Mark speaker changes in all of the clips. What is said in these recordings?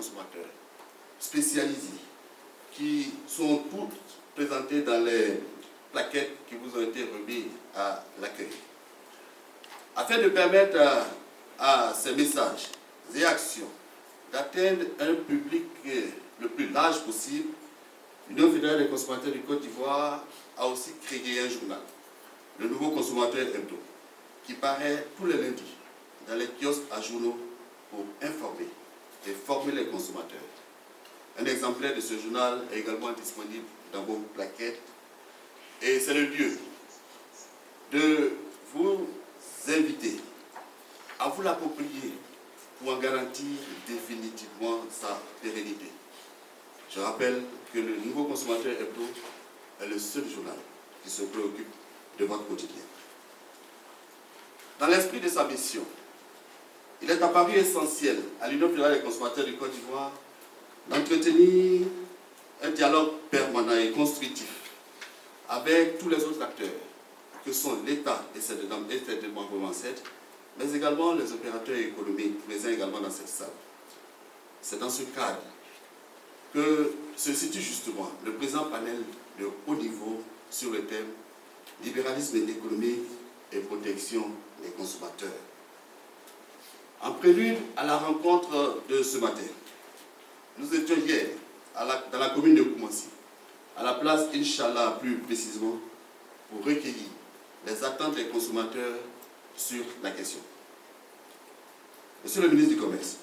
Speaker 1: consommateurs spécialisés qui sont toutes présentées dans les plaquettes qui vous ont été remises à l'accueil. Afin de permettre à ces messages et actions d'atteindre un public le plus large possible, l'Union fédérale des consommateurs du Côte d'Ivoire a aussi créé un journal, le Nouveau Consommateur Hebdo, qui paraît tous les lundis dans les kiosques à journaux pour informer et former les consommateurs. Un exemplaire de ce journal est également disponible dans vos plaquettes et c'est le lieu de vous inviter à vous l'approprier pour en garantir définitivement sa pérennité. Je rappelle que le Nouveau Consommateur Hebdo est le seul journal qui se préoccupe de votre quotidien. Dans l'esprit de sa mission, il est apparu essentiel à l'Union fédérale des consommateurs du Côte d'Ivoire d'entretenir un dialogue permanent et constructif avec tous les autres acteurs que sont l'État et ses démembrements ancêtres, mais également les opérateurs économiques présents également dans cette salle. C'est dans ce cadre que se situe justement le présent panel de haut niveau sur le thème libéralisme économique et protection des consommateurs. En prélude à la rencontre de ce matin, nous étions hier dans la commune de Koumassi, à la place Inch'Allah plus précisément, pour recueillir les attentes des consommateurs sur la question. Monsieur le ministre du Commerce,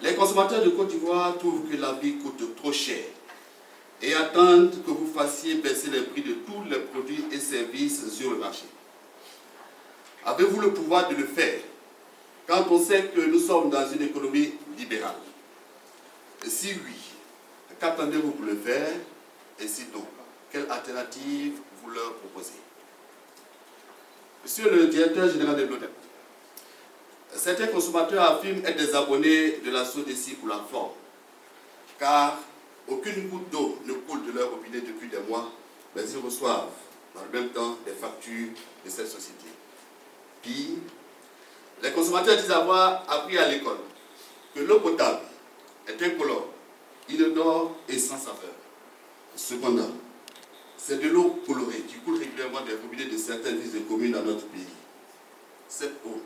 Speaker 1: les consommateurs de Côte d'Ivoire trouvent que la vie coûte trop cher et attendent que vous fassiez baisser les prix de tous les produits et services sur le marché. Avez-vous le pouvoir de le faire quand on sait que nous sommes dans une économie libérale? Et si oui, qu'attendez-vous pour le faire? Et si non, quelle alternative vous leur proposez? Monsieur le directeur général de l'ONEP, certains consommateurs affirment être des abonnés de la SODECI pour la forme, car aucune goutte d'eau ne coule de leur robinet depuis des mois, mais ils reçoivent dans le même temps des factures de cette société. Pire, les consommateurs disent avoir appris à l'école que l'eau potable est incolore, inodore et sans saveur. Cependant, c'est de l'eau colorée qui coule régulièrement des robinets de certaines villes et communes dans notre pays. Cette eau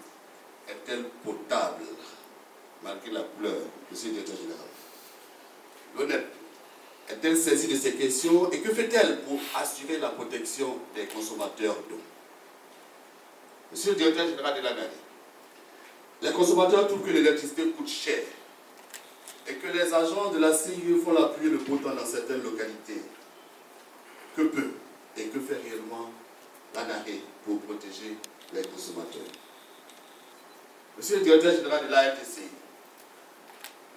Speaker 1: est-elle potable, malgré la couleur, monsieur le directeur général? L'ONEP est-elle saisie de ces questions et que fait-elle pour assurer la protection des consommateurs d'eau? Monsieur le directeur général de l'ANADI, les consommateurs trouvent que l'électricité coûte cher et que les agents de la CIE font la pluie et le beau temps dans certaines localités. Que peut et que fait réellement l'ANARE pour protéger les consommateurs? Monsieur le directeur général de la RTC,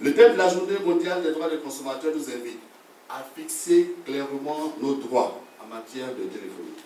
Speaker 1: le thème de la Journée mondiale des droits des consommateurs nous invite à fixer clairement nos droits en matière de téléphonie.